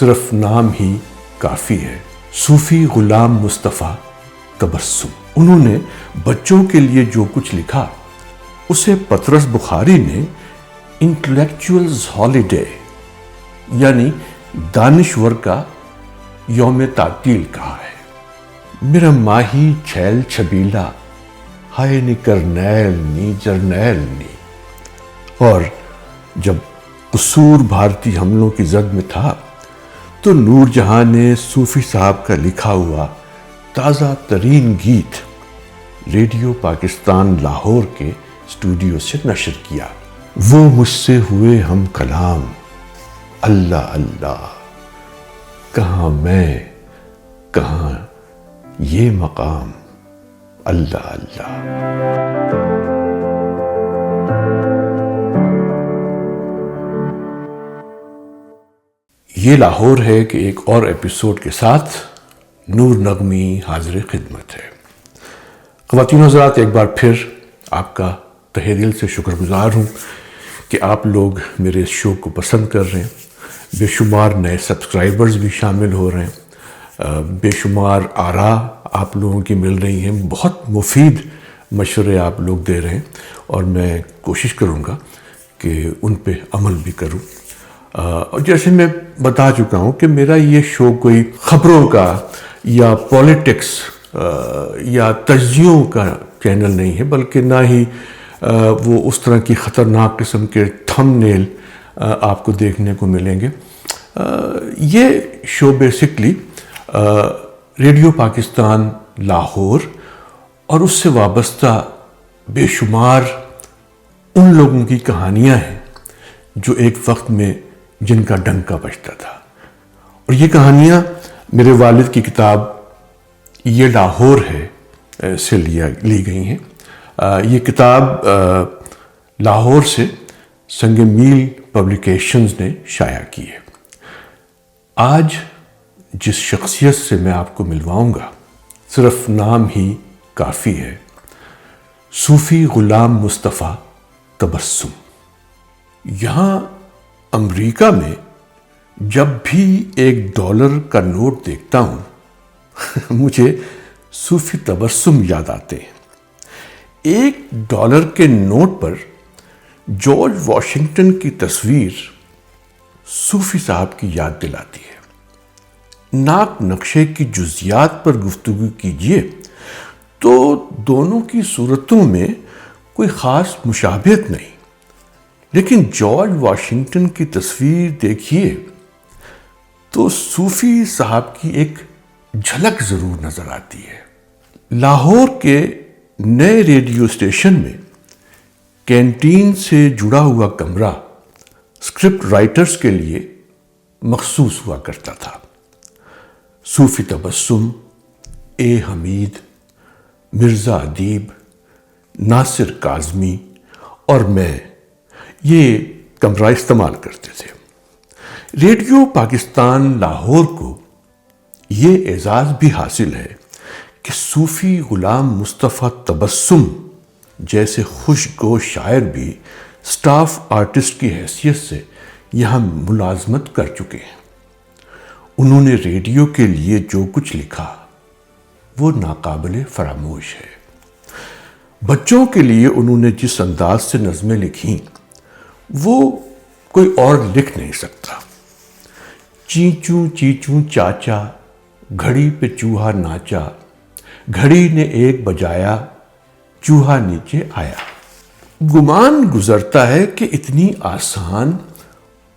صرف نام ہی کافی ہے، صوفی غلام مصطفیٰ تبسم۔ انہوں نے بچوں کے لیے جو کچھ لکھا اسے پطرس بخاری نے انٹلیکچوئلز ہالیڈے یعنی دانشور کا یوم تعطیل کہا ہے۔ میرا ماہی چھیل چھبیلا ہائے نی کرنیل نی جرنیل نی۔ اور جب قصور بھارتی حملوں کی زد میں تھا تو نور جہاں نے صوفی صاحب کا لکھا ہوا تازہ ترین گیت ریڈیو پاکستان لاہور کے اسٹوڈیو سے نشر کیا۔ وہ مجھ سے ہوئے ہم کلام، اللہ اللہ، کہاں میں کہاں یہ مقام، اللہ اللہ۔ یہ لاہور ہے کہ ایک اور ایپیسوڈ کے ساتھ نور نغمی حاضر خدمت ہے۔ خواتین و حضرات، ایک بار پھر آپ کا تہہ دل سے شکر گزار ہوں کہ آپ لوگ میرے اس شو کو پسند کر رہے ہیں۔ بے شمار نئے سبسکرائبرز بھی شامل ہو رہے ہیں، بے شمار آراء آپ لوگوں کی مل رہی ہیں، بہت مفید مشورے آپ لوگ دے رہے ہیں اور میں کوشش کروں گا کہ ان پہ عمل بھی کروں۔ اور جیسے میں بتا چکا ہوں کہ میرا یہ شو کوئی خبروں کا یا پولیٹکس یا تجزیوں کا چینل نہیں ہے، بلکہ نہ ہی وہ اس طرح کی خطرناک قسم کے تھم نیل آپ کو دیکھنے کو ملیں گے۔ یہ شو بیسکلی ریڈیو پاکستان لاہور اور اس سے وابستہ بے شمار ان لوگوں کی کہانیاں ہیں جو ایک وقت میں جن کا ڈنکا بجتا تھا، اور یہ کہانیاں میرے والد کی کتاب یہ لاہور ہے سے لی گئی ہیں۔ یہ کتاب لاہور سے سنگ میل پبلیکیشنز نے شائع کی ہے۔ آج جس شخصیت سے میں آپ کو ملواؤں گا صرف نام ہی کافی ہے، صوفی غلام مصطفیٰ تبسم۔ یہاں امریکہ میں جب بھی $1 کا نوٹ دیکھتا ہوں مجھے صوفی تبسم یاد آتے ہیں۔ $1 کے نوٹ پر جارج واشنگٹن کی تصویر صوفی صاحب کی یاد دلاتی ہے۔ ناک نقشے کی جزیات پر گفتگو کیجئے تو دونوں کی صورتوں میں کوئی خاص مشابہت نہیں، لیکن جارج واشنگٹن کی تصویر دیکھیے تو صوفی صاحب کی ایک جھلک ضرور نظر آتی ہے۔ لاہور کے نئے ریڈیو اسٹیشن میں کینٹین سے جڑا ہوا کمرہ اسکرپٹ رائٹرز کے لیے مخصوص ہوا کرتا تھا۔ صوفی تبسم، اے حمید، مرزا ادیب، ناصر کاظمی اور میں یہ کمرہ استعمال کرتے تھے۔ ریڈیو پاکستان لاہور کو یہ اعزاز بھی حاصل ہے کہ صوفی غلام مصطفیٰ تبسم جیسے خوشگو شاعر بھی سٹاف آرٹسٹ کی حیثیت سے یہاں ملازمت کر چکے ہیں۔ انہوں نے ریڈیو کے لیے جو کچھ لکھا وہ ناقابل فراموش ہے۔ بچوں کے لیے انہوں نے جس انداز سے نظمیں لکھیں وہ کوئی اور لکھ نہیں سکتا۔ چینچوں چیچوں چاچا، گھڑی پہ چوہا ناچا، گھڑی نے ایک بجایا، چوہا نیچے آیا۔ گمان گزرتا ہے کہ اتنی آسان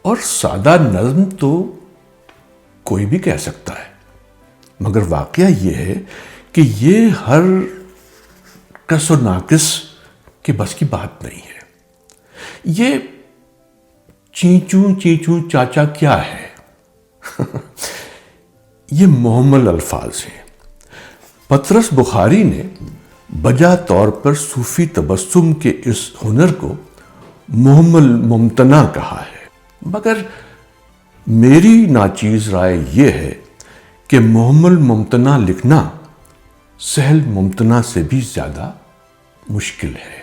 اور سادہ نظم تو کوئی بھی کہہ سکتا ہے، مگر واقعہ یہ ہے کہ یہ ہر کس و ناقص کے بس کی بات نہیں ہے۔ یہ چینچوں چیچوں چاچا کیا ہے؟ یہ محمل الفاظ ہیں۔ پطرس بخاری نے بجا طور پر صوفی تبسم کے اس ہنر کو محمل ممتنع کہا ہے، مگر میری ناچیز رائے یہ ہے کہ محمل ممتنع لکھنا سہل ممتنع سے بھی زیادہ مشکل ہے۔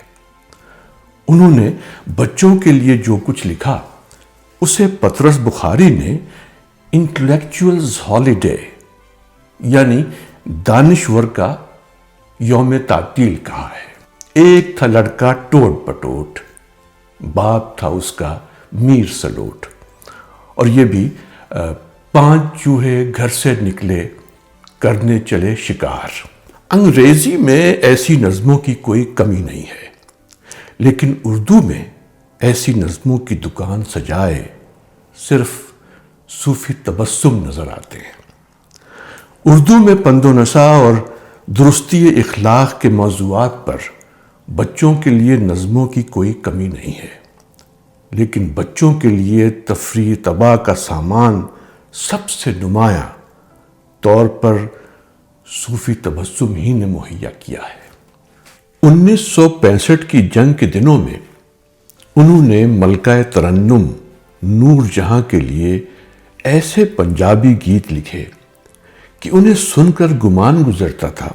انہوں نے بچوں کے لیے جو کچھ لکھا اسے پطرس بخاری نے انٹلیکچوئلز ہالیڈے یعنی دانشور کا یوم تعطیل کہا ہے۔ ایک تھا لڑکا ٹوٹ پٹوٹ، باپ تھا اس کا میر سلوٹ، اور یہ بھی 5 چوہے گھر سے نکلے کرنے چلے شکار۔ انگریزی میں ایسی نظموں کی کوئی کمی نہیں ہے، لیکن اردو میں ایسی نظموں کی دکان سجائے صرف صوفی تبسم نظر آتے ہیں۔ اردو میں پند و نصیحت اور درستی اخلاق کے موضوعات پر بچوں کے لیے نظموں کی کوئی کمی نہیں ہے، لیکن بچوں کے لیے تفریح طبع کا سامان سب سے نمایاں طور پر صوفی تبسم ہی نے مہیا کیا ہے۔ 1965 کی جنگ کے دنوں میں انہوں نے ملکہ ترنم نور جہاں کے لیے ایسے پنجابی گیت لکھے کہ انہیں سن کر گمان گزرتا تھا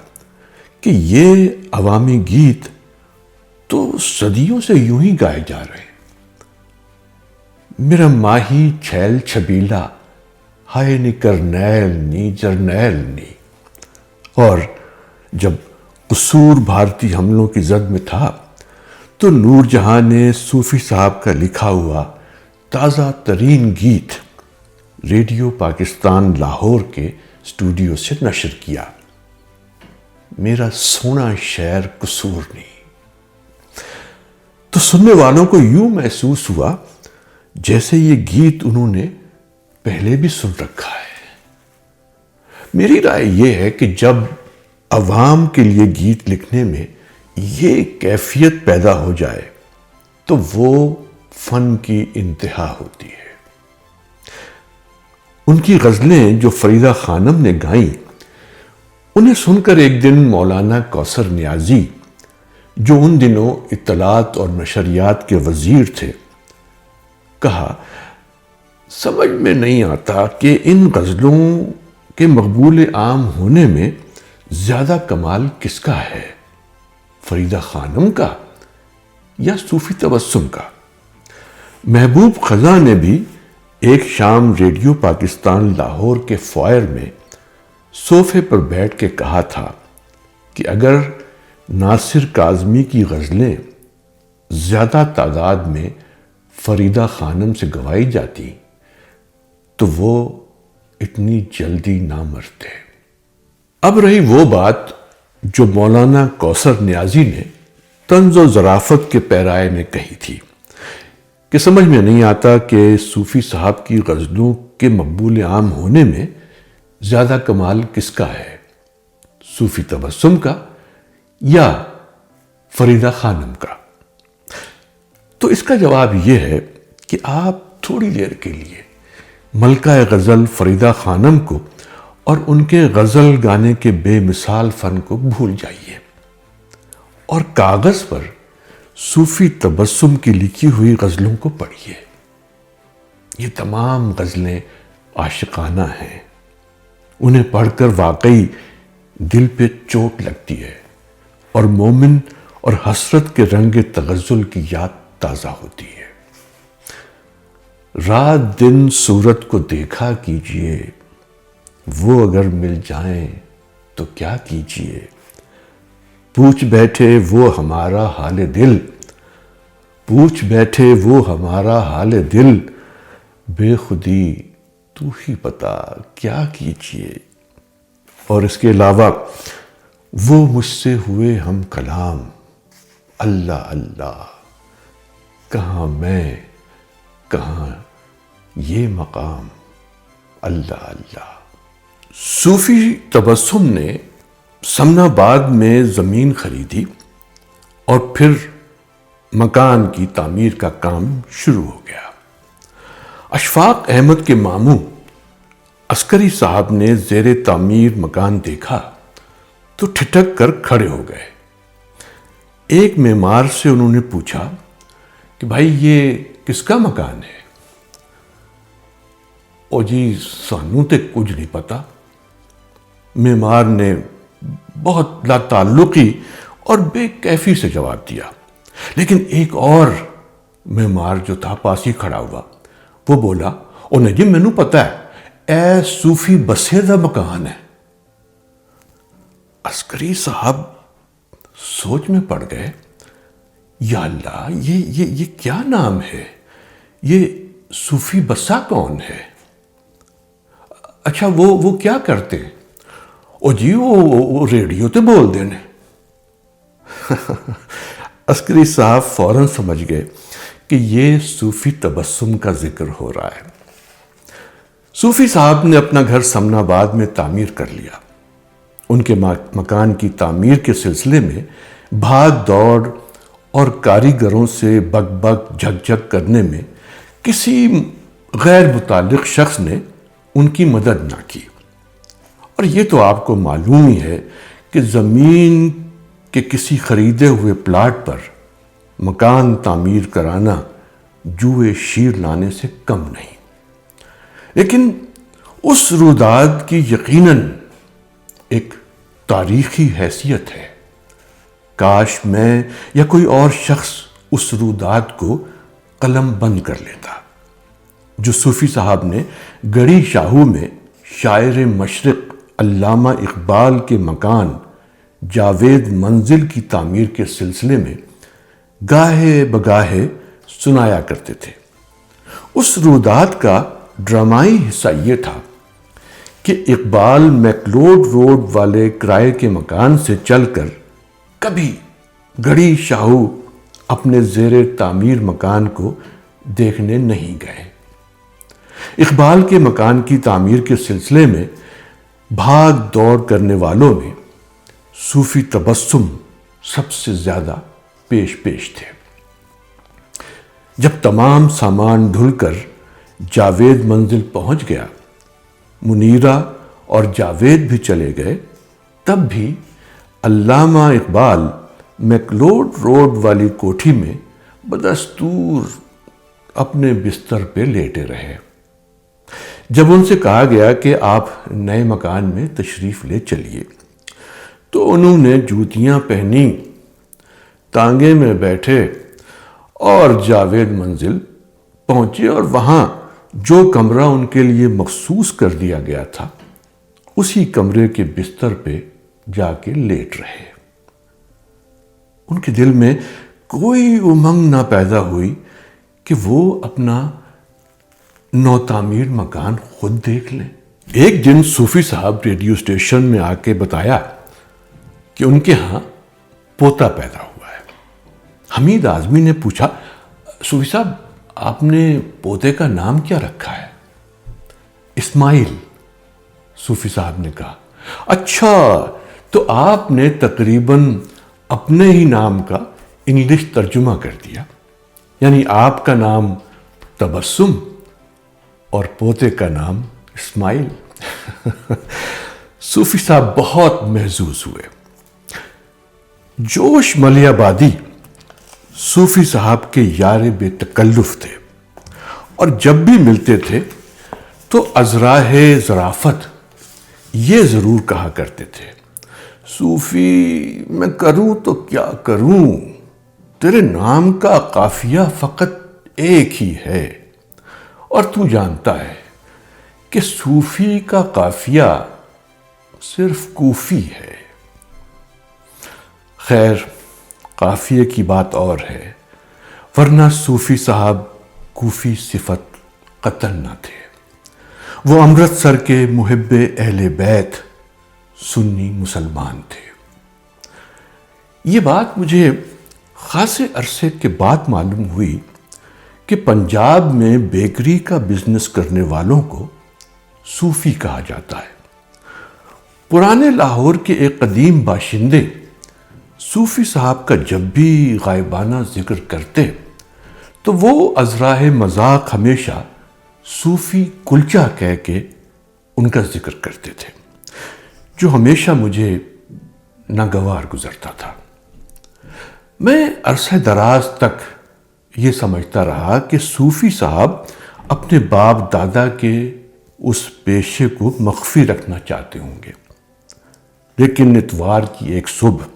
کہ یہ عوامی گیت تو صدیوں سے یوں ہی گائے جا رہے ہیں۔ میرا ماہی چھیل چھبیلا ہائے نی کرنیل نی جرنیل نی، اور جب قصور بھارتی حملوں کی زد میں تھا تو نور جہاں نے صوفی صاحب کا لکھا ہوا تازہ ترین گیت ریڈیو پاکستان لاہور کے اسٹوڈیو سے نشر کیا، میرا سونا شعر قصور نہیں۔ تو سننے والوں کو یوں محسوس ہوا جیسے یہ گیت انہوں نے پہلے بھی سن رکھا ہے۔ میری رائے یہ ہے کہ جب عوام کے لیے گیت لکھنے میں یہ کیفیت پیدا ہو جائے تو وہ فن کی انتہا ہوتی ہے۔ ان کی غزلیں جو فریدہ خانم نے گائیں، انہیں سن کر ایک دن مولانا کوثر نیازی، جو ان دنوں اطلاعات اور نشریات کے وزیر تھے، کہا سمجھ میں نہیں آتا کہ ان غزلوں کے مقبول عام ہونے میں زیادہ کمال کس کا ہے، فریدہ خانم کا یا صوفی تبسم کا۔ محبوب خزاں نے بھی ایک شام ریڈیو پاکستان لاہور کے فوائر میں صوفے پر بیٹھ کے کہا تھا کہ اگر ناصر کاظمی کی غزلیں زیادہ تعداد میں فریدہ خانم سے گوائی جاتی تو وہ اتنی جلدی نہ مرتے۔ اب رہی وہ بات جو مولانا کوثر نیازی نے طنز و ظرافت کے پیرائے میں کہی تھی کہ سمجھ میں نہیں آتا کہ صوفی صاحب کی غزلوں کے مقبول عام ہونے میں زیادہ کمال کس کا ہے، صوفی تبسم کا یا فریدہ خانم کا۔ تو اس کا جواب یہ ہے کہ آپ تھوڑی دیر کے لیے ملکہ غزل فریدہ خانم کو اور ان کے غزل گانے کے بے مثال فن کو بھول جائیے، اور کاغذ پر صوفی تبسم کی لکھی ہوئی غزلوں کو پڑھیے۔ یہ تمام غزلیں عاشقانہ ہیں، انہیں پڑھ کر واقعی دل پہ چوٹ لگتی ہے اور مومن اور حسرت کے رنگ تغزل کی یاد تازہ ہوتی ہے۔ رات دن صورت کو دیکھا کیجئے، وہ اگر مل جائیں تو کیا کیجئے، پوچھ بیٹھے وہ ہمارا حال دل، پوچھ بیٹھے وہ ہمارا حال دل، بے خودی تو ہی بتا کیا کیجئے۔ اور اس کے علاوہ وہ مجھ سے ہوئے ہم کلام، اللہ اللہ، کہاں میں کہاں یہ مقام، اللہ اللہ۔ صوفی تبسم نے سمن آباد میں زمین خریدی اور پھر مکان کی تعمیر کا کام شروع ہو گیا۔ اشفاق احمد کے ماموں عسکری صاحب نے زیر تعمیر مکان دیکھا تو ٹھٹک کر کھڑے ہو گئے۔ ایک معمار سے انہوں نے پوچھا کہ بھائی یہ کس کا مکان ہے؟ او جی سانوں تے کچھ نہیں پتا، معمار نے بہت لا تعلقی اور بے کیفی سے جواب دیا۔ لیکن ایک اور معمار جو تھا پاس ہی کھڑا ہوا، وہ بولا او نہیں جی مینوں پتا ہے، اے صوفی بسیدہ مکان ہے۔ عسکری صاحب سوچ میں پڑ گئے، یا اللہ، یہ کیا نام ہے؟ یہ صوفی بسا کون ہے؟ اچھا وہ کیا کرتے؟ او جی وہ ریڈیو تے بول دینے۔ عسکری صاحب فوراً سمجھ گئے کہ یہ صوفی تبسم کا ذکر ہو رہا ہے۔ صوفی صاحب نے اپنا گھر سمن آباد میں تعمیر کر لیا۔ ان کے مکان کی تعمیر کے سلسلے میں بھاگ دوڑ اور کاریگروں سے بگ بگ جھک جھک کرنے میں کسی غیر متعلق شخص نے ان کی مدد نہ کی۔ اور یہ تو آپ کو معلوم ہی ہے کہ زمین کے کسی خریدے ہوئے پلاٹ پر مکان تعمیر کرانا جوئے شیر لانے سے کم نہیں۔ لیکن اس روداد کی یقیناً ایک تاریخی حیثیت ہے۔ کاش میں یا کوئی اور شخص اس روداد کو قلم بند کر لیتا جو صوفی صاحب نے گڑھی شاہو میں شاعر مشرق علامہ اقبال کے مکان جاوید منزل کی تعمیر کے سلسلے میں گاہے بگاہے سنایا کرتے تھے۔ اس روداد کا ڈرامائی حصہ یہ تھا کہ اقبال میکلوڈ روڈ والے کرائے کے مکان سے چل کر کبھی گڑھی شاہو اپنے زیر تعمیر مکان کو دیکھنے نہیں گئے۔ اقبال کے مکان کی تعمیر کے سلسلے میں بھاگ دوڑ کرنے والوں میں صوفی تبسم سب سے زیادہ پیش تھے۔ جب تمام سامان ڈھل کر جاوید منزل پہنچ گیا، منیرہ اور جاوید بھی چلے گئے، تب بھی علامہ اقبال میکلوڈ روڈ والی کوٹھی میں بدستور اپنے بستر پہ لیٹے رہے۔ جب ان سے کہا گیا کہ آپ نئے مکان میں تشریف لے چلیے تو انہوں نے جوتیاں پہنی، تانگے میں بیٹھے اور جاوید منزل پہنچے اور وہاں جو کمرہ ان کے لیے مخصوص کر دیا گیا تھا اسی کمرے کے بستر پہ جا کے لیٹ رہے۔ ان کے دل میں کوئی امنگ نہ پیدا ہوئی کہ وہ اپنا نو تعمیر مکان خود دیکھ لیں۔ ایک دن صوفی صاحب ریڈیو اسٹیشن میں آ کے بتایا کہ ان کے ہاں پوتا پیدا ہوا ہے۔ حمید اعظمی نے پوچھا، صوفی صاحب آپ نے پوتے کا نام کیا رکھا ہے؟ اسماعیل، صوفی صاحب نے کہا۔ اچھا، تو آپ نے تقریباً اپنے ہی نام کا انگلش ترجمہ کر دیا، یعنی آپ کا نام تبسم اور پوتے کا نام اسماعیل۔ صوفی صاحب بہت محظوظ ہوئے۔ جوش ملیح آبادی صوفی صاحب کے یار بے تکلف تھے اور جب بھی ملتے تھے تو ازراہ ظرافت یہ ضرور کہا کرتے تھے، صوفی میں کروں تو کیا کروں، تیرے نام کا قافیہ فقط ایک ہی ہے اور تو جانتا ہے کہ صوفی کا قافیہ صرف کوفی ہے۔ خیر، قافیے کی بات اور ہے، ورنہ صوفی صاحب کوفی صفت قطعاً نہ تھے۔ وہ امرتسر کے محب اہل بیت سنی مسلمان تھے۔ یہ بات مجھے خاصے عرصے کے بعد معلوم ہوئی کہ پنجاب میں بیکری کا بزنس کرنے والوں کو صوفی کہا جاتا ہے۔ پرانے لاہور کے ایک قدیم باشندے صوفی صاحب کا جب بھی غائبانہ ذکر کرتے تو وہ ازراہ مذاق ہمیشہ صوفی کلچہ کہہ کے ان کا ذکر کرتے تھے، جو ہمیشہ مجھے ناگوار گزرتا تھا۔ میں عرصہ دراز تک یہ سمجھتا رہا کہ صوفی صاحب اپنے باپ دادا کے اس پیشے کو مخفی رکھنا چاہتے ہوں گے، لیکن اتوار کی ایک صبح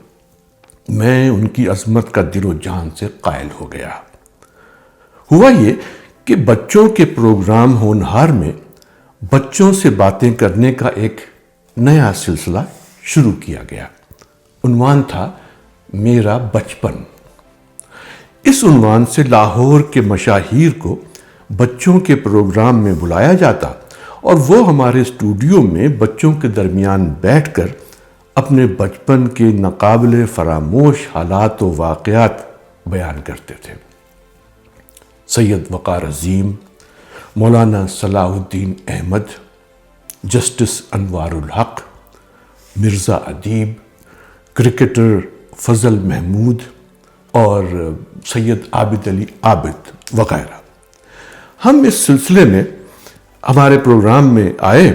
میں ان کی عظمت کا دل و جان سے قائل ہو گیا۔ ہوا یہ کہ بچوں کے پروگرام ہونہار میں بچوں سے باتیں کرنے کا ایک نیا سلسلہ شروع کیا گیا۔ عنوان تھا میرا بچپن۔ اس عنوان سے لاہور کے مشاہیر کو بچوں کے پروگرام میں بلایا جاتا اور وہ ہمارے اسٹوڈیو میں بچوں کے درمیان بیٹھ کر اپنے بچپن کے ناقابل فراموش حالات و واقعات بیان کرتے تھے۔ سید وقار عظیم، مولانا صلاح الدین احمد، جسٹس انوار الحق، مرزا ادیب، کرکٹر فضل محمود اور سید عابد علی عابد وغیرہ۔ ہم اس سلسلے میں ہمارے پروگرام میں آئے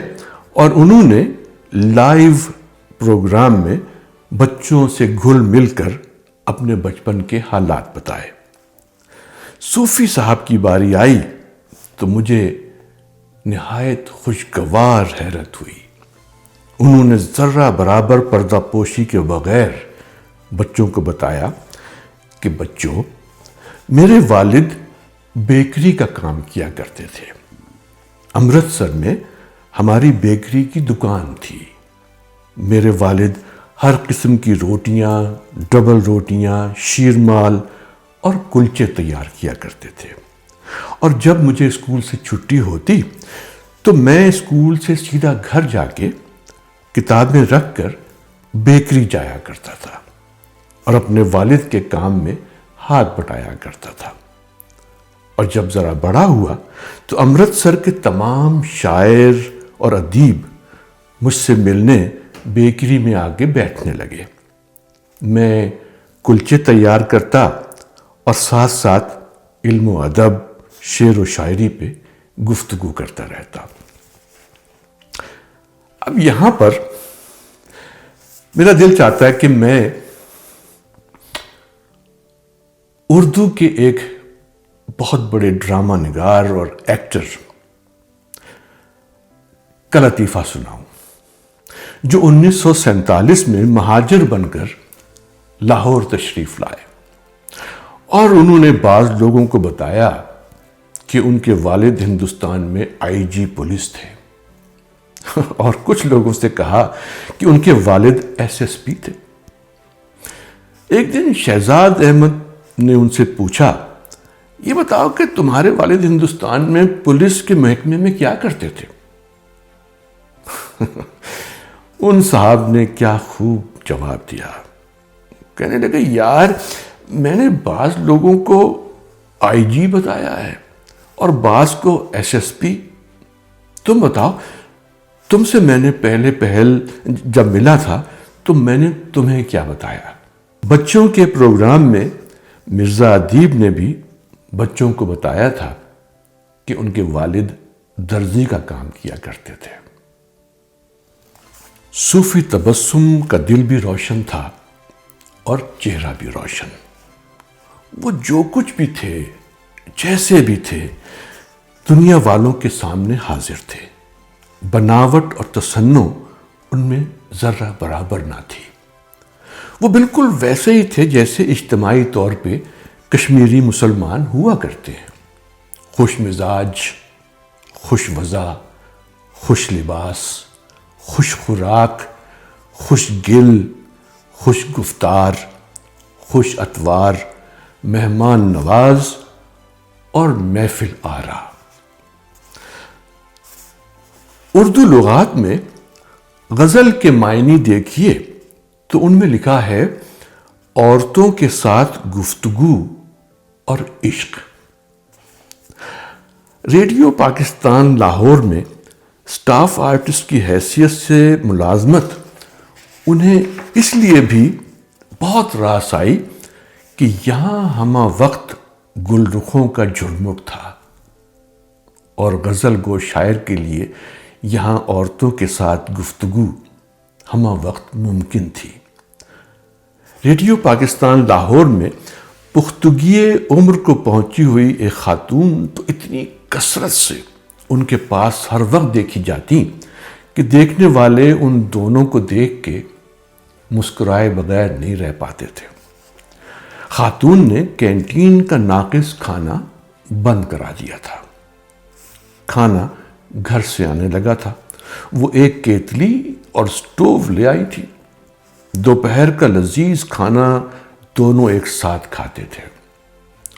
اور انہوں نے لائیو پروگرام میں بچوں سے گھل مل کر اپنے بچپن کے حالات بتائے۔ صوفی صاحب کی باری آئی تو مجھے نہایت خوشگوار حیرت ہوئی۔ انہوں نے ذرہ برابر پردہ پوشی کے بغیر بچوں کو بتایا کہ بچوں، میرے والد بیکری کا کام کیا کرتے تھے۔ امرتسر میں ہماری بیکری کی دکان تھی۔ میرے والد ہر قسم کی روٹیاں، ڈبل روٹیاں، شیرمال اور کلچے تیار کیا کرتے تھے، اور جب مجھے اسکول سے چھٹی ہوتی تو میں اسکول سے سیدھا گھر جا کے کتابیں رکھ کر بیکری جایا کرتا تھا اور اپنے والد کے کام میں ہاتھ بٹایا کرتا تھا۔ اور جب ذرا بڑا ہوا تو امرتسر کے تمام شاعر اور ادیب مجھ سے ملنے بیکری میں آگے بیٹھنے لگے۔ میں کلچے تیار کرتا اور ساتھ ساتھ علم و ادب، شعر و شاعری پہ گفتگو کرتا رہتا۔ اب یہاں پر میرا دل چاہتا ہے کہ میں اردو کے ایک بہت بڑے ڈرامہ نگار اور ایکٹر کا لطیفہ سناؤں، جو 1947 میں مہاجر بن کر لاہور تشریف لائے، اور انہوں نے بعض لوگوں کو بتایا کہ ان کے والد ہندوستان میں IG پولیس تھے، اور کچھ لوگوں سے کہا کہ ان کے والد SSP تھے۔ ایک دن شہزاد احمد نے ان سے پوچھا، یہ بتاؤ کہ تمہارے والد ہندوستان میں پولیس کے محکمے میں کیا کرتے تھے؟ ان صاحب نے کیا خوب جواب دیا، کہنے لگے، یار میں نے بعض لوگوں کو IG بتایا ہے اور بعض کو SSP۔ تم بتاؤ، تم سے میں نے پہل جب ملا تھا تو میں نے تمہیں کیا بتایا؟ بچوں کے پروگرام میں مرزا ادیب نے بھی بچوں کو بتایا تھا کہ ان کے والد درزی کا کام کیا کرتے تھے۔ صوفی تبسم کا دل بھی روشن تھا اور چہرہ بھی روشن۔ وہ جو کچھ بھی تھے، جیسے بھی تھے، دنیا والوں کے سامنے حاضر تھے۔ بناوٹ اور تصنع ان میں ذرہ برابر نہ تھی۔ وہ بالکل ویسے ہی تھے جیسے اجتماعی طور پہ کشمیری مسلمان ہوا کرتے ہیں، خوش مزاج، خوش وضع، خوش لباس، خوش خوراک، خوش گل، خوش گفتار، خوش اتوار، مہمان نواز اور محفل آرا۔ اردو لغات میں غزل کے معنی دیکھیے تو ان میں لکھا ہے، عورتوں کے ساتھ گفتگو اور عشق۔ ریڈیو پاکستان لاہور میں سٹاف آرٹسٹ کی حیثیت سے ملازمت انہیں اس لیے بھی بہت راس آئی کہ یہاں ہمہ وقت گل رخوں کا جھرمٹ تھا، اور غزل گو شاعر کے لیے یہاں عورتوں کے ساتھ گفتگو ہمہ وقت ممکن تھی۔ ریڈیو پاکستان لاہور میں پختگی عمر کو پہنچی ہوئی ایک خاتون تو اتنی کثرت سے ان کے پاس ہر وقت دیکھی جاتی کہ دیکھنے والے ان دونوں کو دیکھ کے مسکرائے بغیر نہیں رہ پاتے تھے۔ خاتون نے کینٹین کا ناقص کھانا بند کرا دیا تھا۔ کھانا گھر سے آنے لگا تھا۔ وہ ایک کیتلی اور سٹوو لے آئی تھی۔ دوپہر کا لذیذ کھانا دونوں ایک ساتھ کھاتے تھے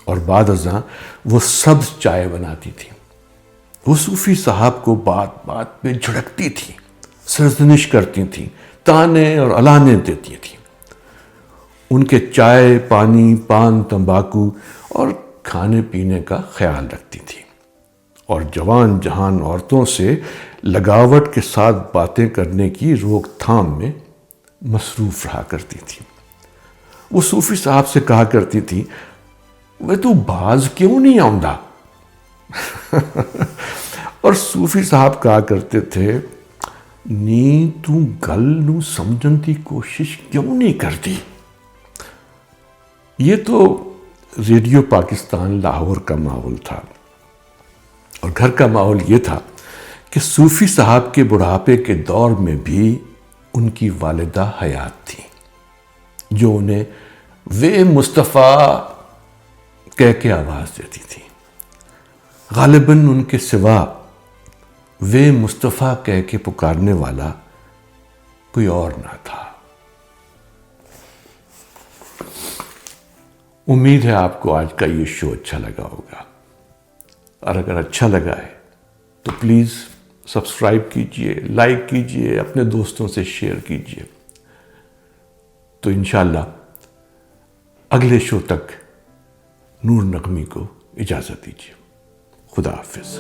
اور بعد ازاں وہ سبز چائے بناتی تھی۔ وہ صوفی صاحب کو بات بات پہ جھڑکتی تھی، سرزنش کرتی تھیں، تانے اور الانے دیتی تھیں۔ ان کے چائے، پانی، پان، تمباکو اور کھانے پینے کا خیال رکھتی تھی اور جوان جہان عورتوں سے لگاوٹ کے ساتھ باتیں کرنے کی روک تھام میں مصروف رہا کرتی تھی۔ وہ صوفی صاحب سے کہا کرتی تھی، وہ تو باز کیوں نہیں آؤندا؟ اور صوفی صاحب کہا کرتے تھے، نی تو گل نو سمجھن دی کوشش کیوں نہیں کرتی؟ یہ تو ریڈیو پاکستان لاہور کا ماحول تھا، اور گھر کا ماحول یہ تھا کہ صوفی صاحب کے بڑھاپے کے دور میں بھی ان کی والدہ حیات تھیں، جو انہیں وے مصطفیٰ کہہ کے آواز دیتی تھی۔ غالباً ان کے سوا وے مصطفیٰ کہہ کے پکارنے والا کوئی اور نہ تھا۔ امید ہے آپ کو آج کا یہ شو اچھا لگا ہوگا، اور اگر اچھا لگا ہے تو پلیز سبسکرائب کیجئے، لائک کیجئے، اپنے دوستوں سے شیئر کیجئے۔ تو انشاءاللہ اگلے شو تک نور نغمی کو اجازت دیجیے۔ خدا حافظ۔